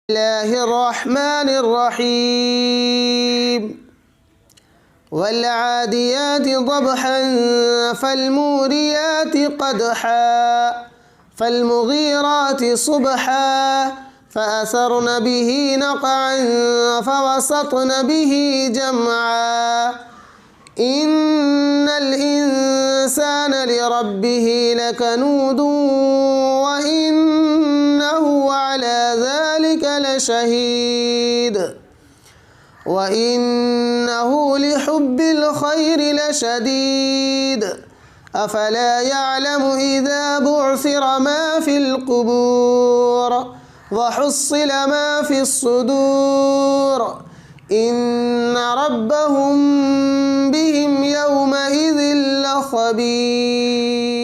الله الرحمن الرحيم والعاديات ضبحا فالموريات قدحا فالمغيرات صبحا فأثرن به نقعا فوسطن به جمعا إن الإنسان لربه لكنود وإنه على ذلك لشهيد وإنه لحب الخير لشديد أفلا يعلم إذا بعثر ما في القبور وحصل ما في الصدور إن ربهم بهم يومئذ لخبير.